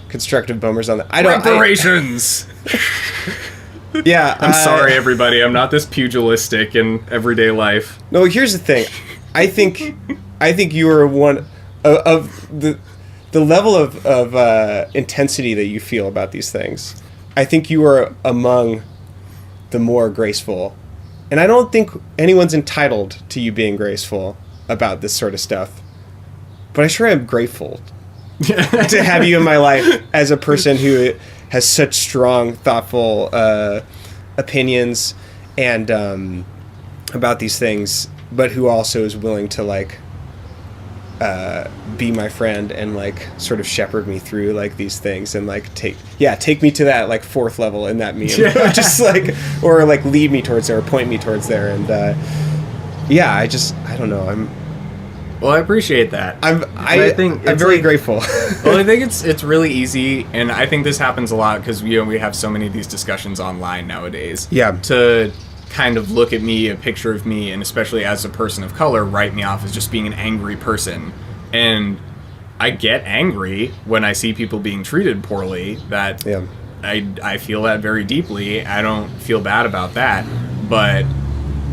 constructive bummers on that. Reparations! Yeah. I'm sorry, everybody. I'm not this pugilistic in everyday life. No, here's the thing. I think you are one of the level of intensity that you feel about these things. I think you are among the more graceful. And I don't think anyone's entitled to you being graceful about this sort of stuff. But I sure am grateful to have you in my life as a person who has such strong, thoughtful opinions and about these things, but who also is willing to like be my friend and like sort of shepherd me through like these things and like take me to that like fourth level in that meme. Just like, or like lead me towards there or point me towards there. And I don't know. Well, I appreciate that. I'm very grateful. Well, I think it's really easy, and I think this happens a lot because we have so many of these discussions online nowadays. Yeah. To kind of look at me, a picture of me, and especially as a person of color, write me off as just being an angry person. And I get angry when I see people being treated poorly. That I feel that very deeply. I don't feel bad about that, but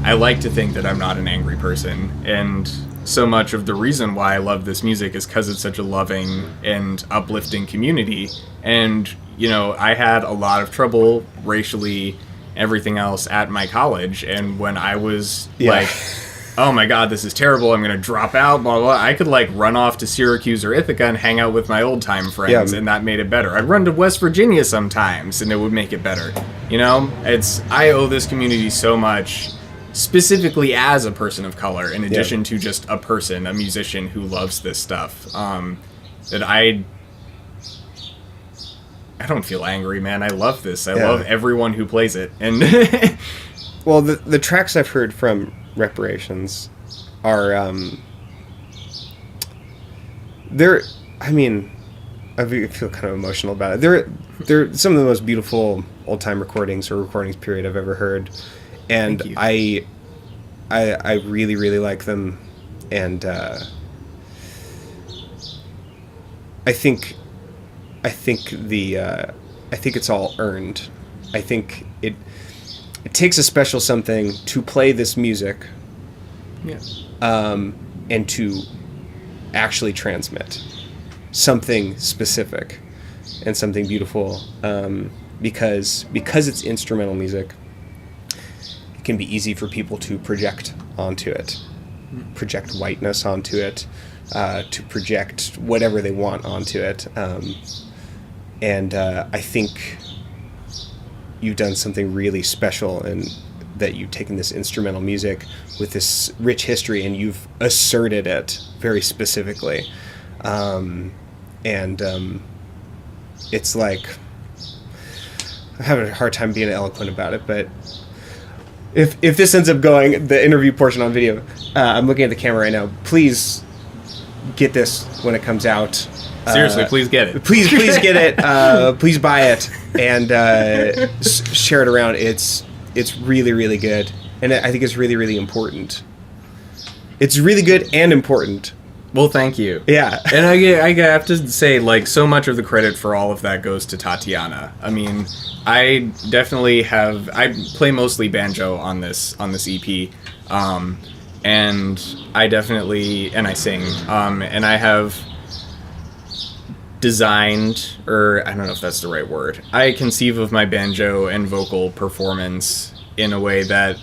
I like to think that I'm not an angry person. And so much of the reason why I love this music is because it's such a loving and uplifting community. And, I had a lot of trouble racially, everything else at my college. And when I was like, oh my God, this is terrible, I'm going to drop out, blah, blah, blah, I could like run off to Syracuse or Ithaca and hang out with my old time friends. And that made it better. I'd run to West Virginia sometimes and it would make it better. I owe this community so much, specifically as a person of color, in addition to just a person, a musician who loves this stuff, that I don't feel angry, man. I love this. I love everyone who plays it. And well, the tracks I've heard from Reparations are I feel kind of emotional about it. They're some of the most beautiful old time recordings period I've ever heard. And I really, really like them, and I think it's all earned. I think it takes a special something to play this music, and to actually transmit something specific and something beautiful, because it's instrumental music. It can be easy for people to project onto it, project whiteness onto it, to project whatever they want onto it. And I think you've done something really special in that you've taken this instrumental music with this rich history and you've asserted it very specifically. It's like, I'm having a hard time being eloquent about it, but if this ends up going, the interview portion on video, I'm looking at the camera right now, please get this when it comes out. Seriously, please get it. Please get it. Please buy it and share it around. It's really, really good. And I think it's really, really important. It's really good and important. Well, thank you. Yeah. And I have to say, like, so much of the credit for all of that goes to Tatiana. I mean, I definitely I play mostly banjo on this EP. And I definitely, and I sing, and I have designed, or I don't know if that's the right word, I conceive of my banjo and vocal performance in a way that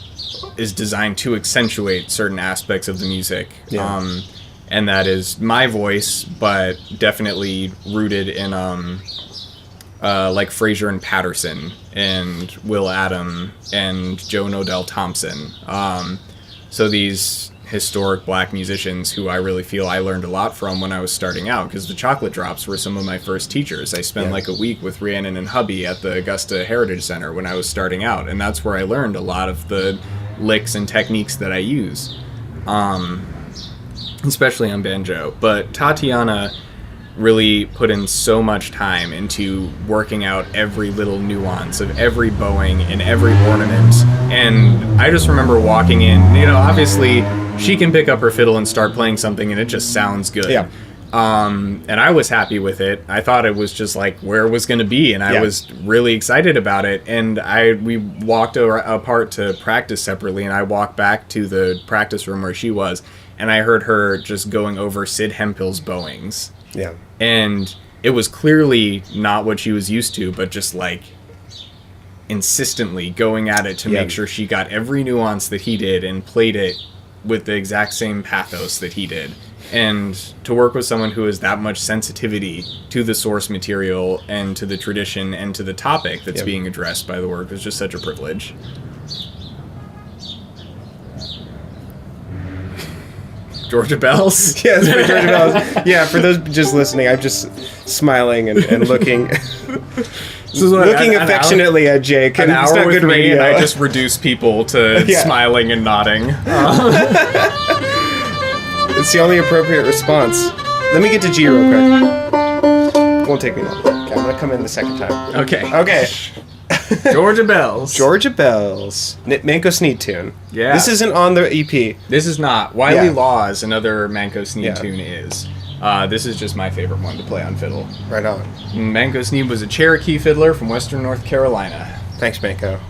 is designed to accentuate certain aspects of the music. Yeah. And that is my voice, but definitely rooted in like Fraser and Patterson and Will Adam and Joe Nodell Thompson. So these historic black musicians who I really feel I learned a lot from when I was starting out, because the Chocolate Drops were some of my first teachers. I spent like a week with Rhiannon and Hubby at the Augusta Heritage Center when I was starting out, and that's where I learned a lot of the licks and techniques that I use, especially on banjo. But Tatiana, really put in so much time into working out every little nuance of every bowing and every ornament. And I just remember walking in, obviously she can pick up her fiddle and start playing something and it just sounds good. Yeah. And I was happy with it. I thought it was just like where it was going to be, and I was really excited about it. And we walked apart to practice separately, and I walked back to the practice room where she was, and I heard her just going over Sid Hemphill's bowings. Yeah. And it was clearly not what she was used to, but just like insistently going at it to make sure she got every nuance that he did and played it with the exact same pathos that he did. And to work with someone who has that much sensitivity to the source material and to the tradition and to the topic that's being addressed by the work is just such a privilege. Georgia Bells? Yes, for Georgia Bells. Yeah, for those just listening, I'm just smiling and looking looking affectionately at Jake. An hour it's not with good me, radio. and I just reduce people to smiling and nodding. It's the only appropriate response. Let me get to G real quick. Won't take me long. Okay, I'm gonna come in the second time. Okay. Georgia Bells. Georgia Bells. Manco Sneed tune. Yeah. This isn't on the EP. This is not. Wiley Laws, another Manco Sneed tune is. This is just my favorite one to play on fiddle. Right on. Manco Sneed was a Cherokee fiddler from western North Carolina. Thanks, Manco.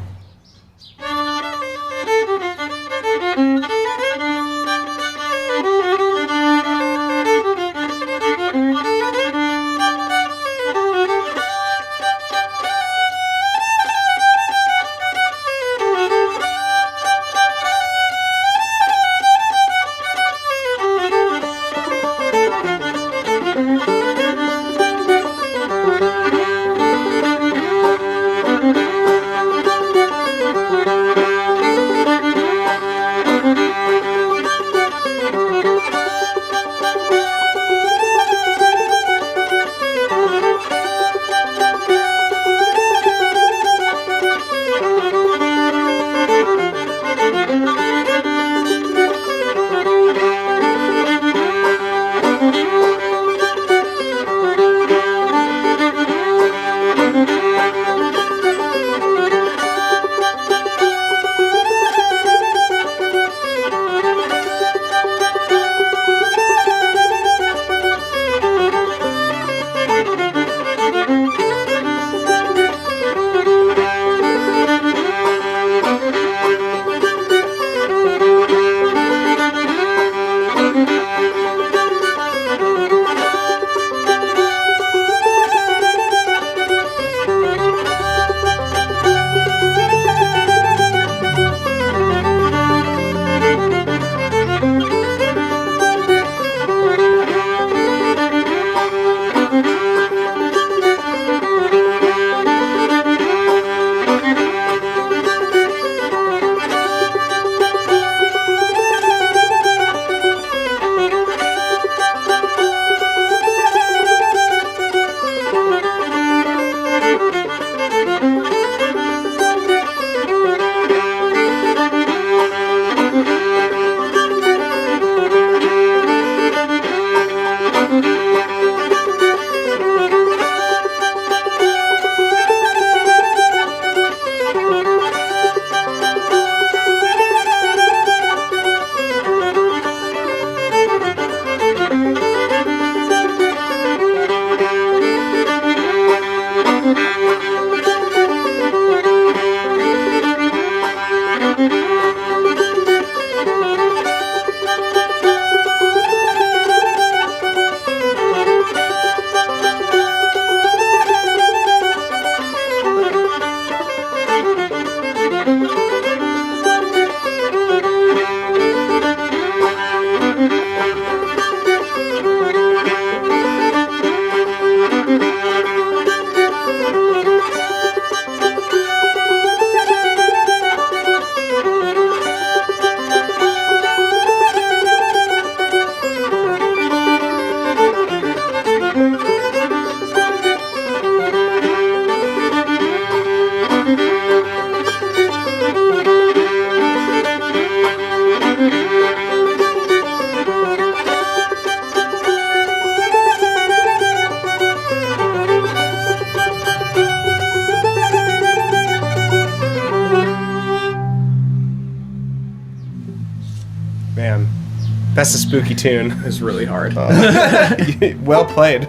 That's a spooky tune. It's really hard. Well played.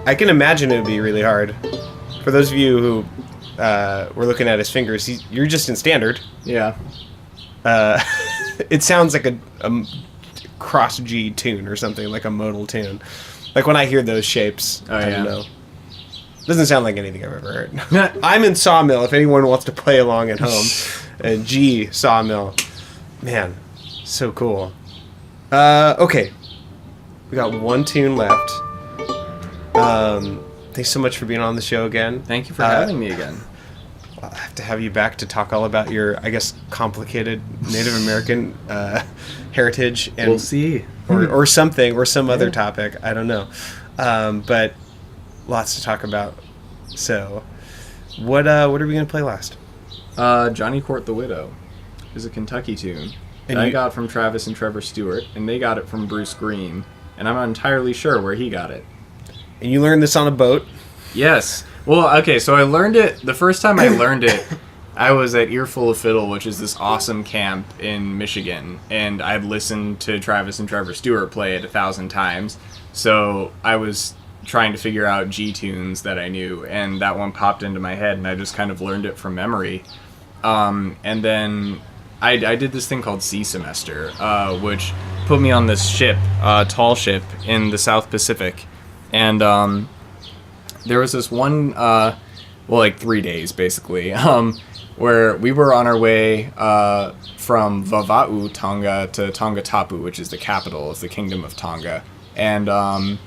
I can imagine it would be really hard. For those of you who were looking at his fingers, you're just in standard. Yeah. It sounds like a cross G tune or something, like a modal tune. Like when I hear those shapes, I don't know. Doesn't sound like anything I've ever heard. I'm in Sawmill if anyone wants to play along at home. G Sawmill. Man, so cool. Okay. We got one tune left. Thanks so much for being on the show again. Thank you for having me again. I'll have to have you back to talk all about your, I guess, complicated Native American heritage. And, we'll see. Or something, or some other topic. I don't know. But lots to talk about. So, what are we going to play last? Johnny Court the Widow is a Kentucky tune. And I got from Travis and Trevor Stewart, and they got it from Bruce Green. And I'm not entirely sure where he got it. And you learned this on a boat? Yes. Well, okay, so I learned it, the first time I learned it, I was at Earful of Fiddle, which is this awesome camp in Michigan, and I'd listened to Travis and Trevor Stewart play it 1,000 times, so I was trying to figure out G tunes that I knew, and that one popped into my head, and I just kind of learned it from memory. And then I did this thing called Sea Semester, which put me on this ship, tall ship, in the South Pacific, and there was this one, 3 days basically, where we were on our way from Vava'u, Tonga, to Tongatapu, which is the capital of the Kingdom of Tonga. And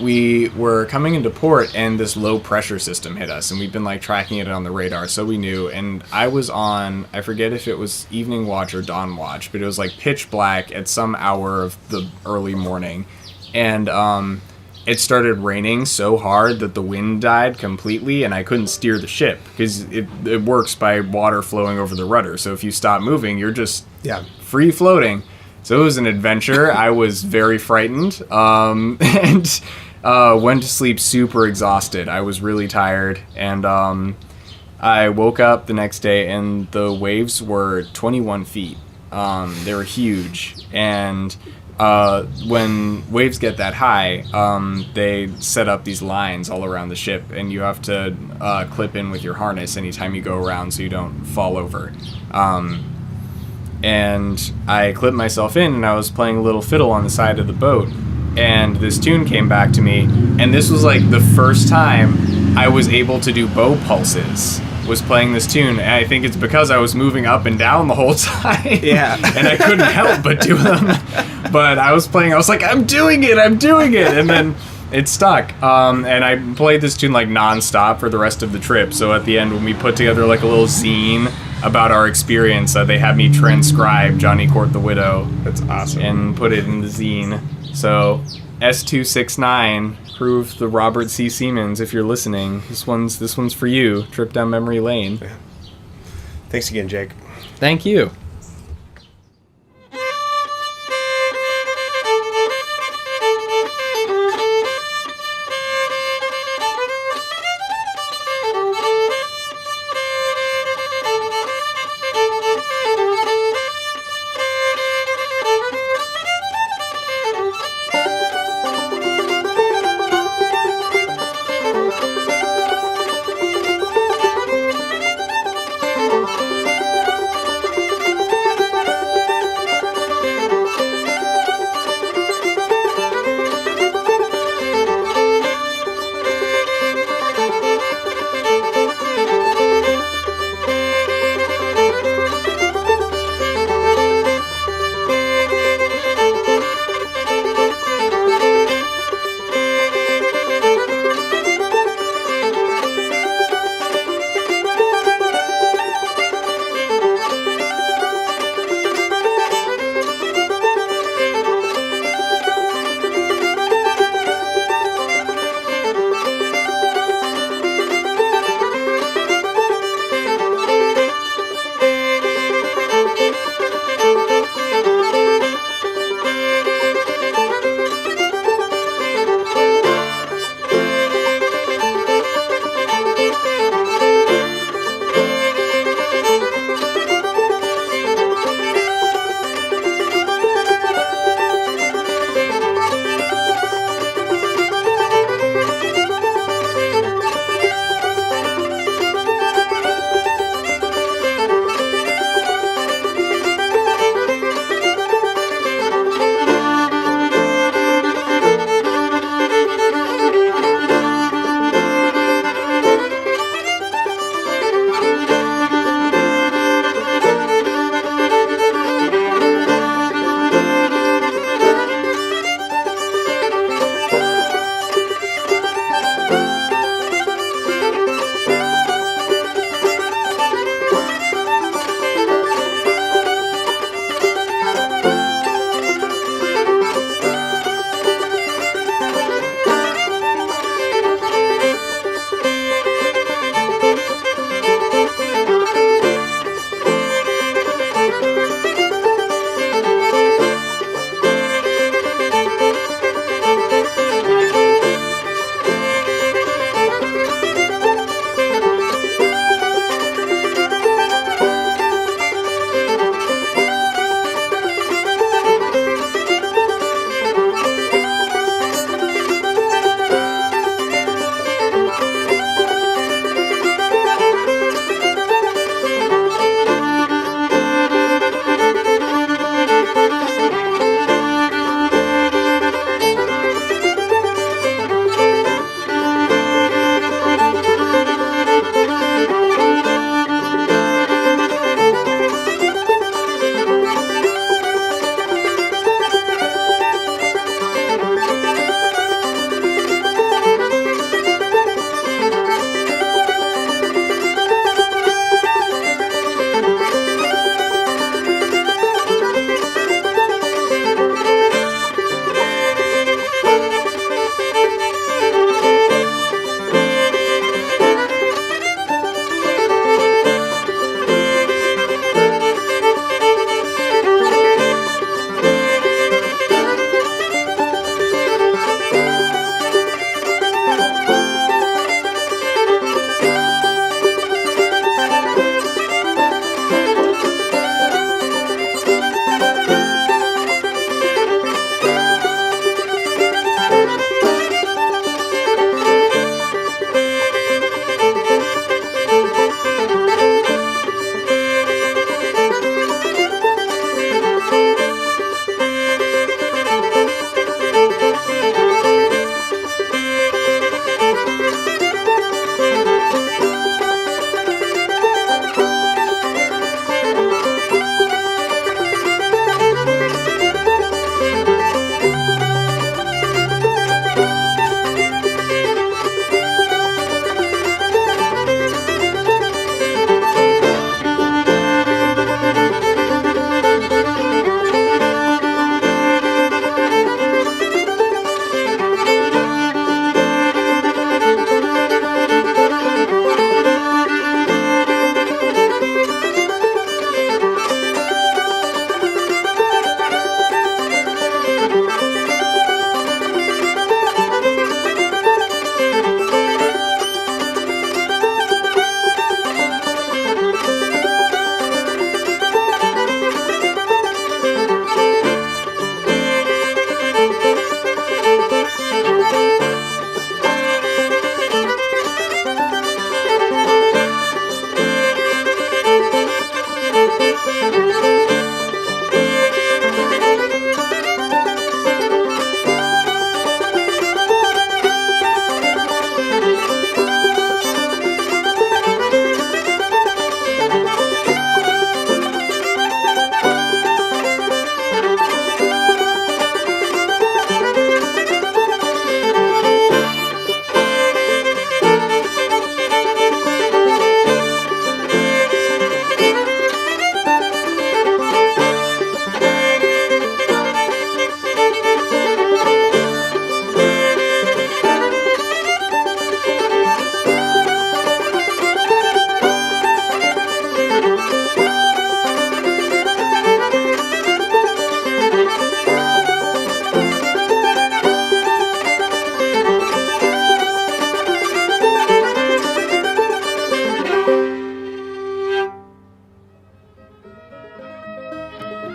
we were coming into port, and this low pressure system hit us, and we'd been like tracking it on the radar, so we knew. And I was on, I forget if it was evening watch or dawn watch, but it was like pitch black at some hour of the early morning. And it started raining so hard that the wind died completely, and I couldn't steer the ship because it works by water flowing over the rudder. So if you stop moving, you're just free floating. So it was an adventure. I was very frightened, and went to sleep super exhausted. I was really tired, and I woke up the next day, and the waves were 21 feet. They were huge, and when waves get that high, they set up these lines all around the ship, and you have to clip in with your harness anytime you go around so you don't fall over. And I clipped myself in, and I was playing a little fiddle on the side of the boat, and this tune came back to me, and this was like the first time I was able to do bow pulses. Was playing this tune, and I think it's because I was moving up and down the whole time. Yeah. And I couldn't help but do them. But I was playing, I was like, I'm doing it! And then it stuck. And I played this tune like nonstop for the rest of the trip. So at the end, when we put together like a little zine about our experience, they had me transcribe Johnny Court the Widow. That's awesome. And put it in the zine. So S269, crew of the Robert C. Siemens, if you're listening, this one's for you. Trip down memory lane. Yeah. Thanks again, Jake. Thank you.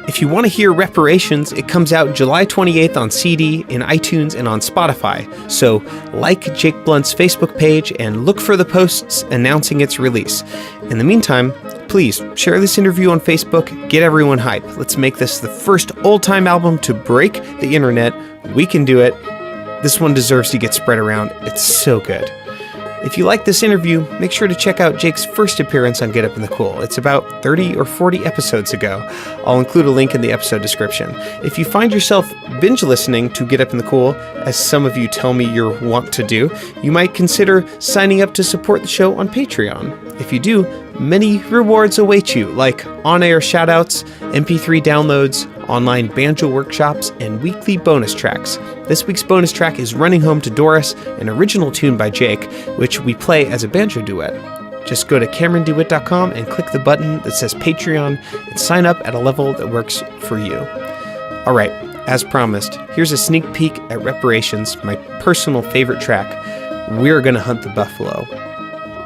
If you want to hear Reparations, it comes out July 28th on CD, in iTunes, and on Spotify. So like Jake Blount's Facebook page and look for the posts announcing its release. In the meantime, please share this interview on Facebook, get everyone hype. Let's make this the first old-time album to break the internet. We can do it. This one deserves to get spread around. It's so good. If you like this interview, make sure to check out Jake's first appearance on Get Up in the Cool. It's about 30 or 40 episodes ago. I'll include a link in the episode description. If you find yourself binge listening to Get Up in the Cool, as some of you tell me you want to do, you might consider signing up to support the show on Patreon. If you do, many rewards await you, like on-air shoutouts, MP3 downloads, online banjo workshops, and weekly bonus tracks. This week's bonus track is Running Home to Doris, an original tune by Jake, which we play as a banjo duet. Just go to CameronDeWhitt.com and click the button that says Patreon and sign up at a level that works for you. All right, as promised, here's a sneak peek at Reparations, my personal favorite track. We're gonna hunt the buffalo.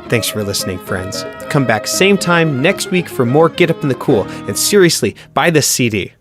Thanks for listening, friends. Come back same time next week for more Get Up in the Cool. And seriously, buy this CD.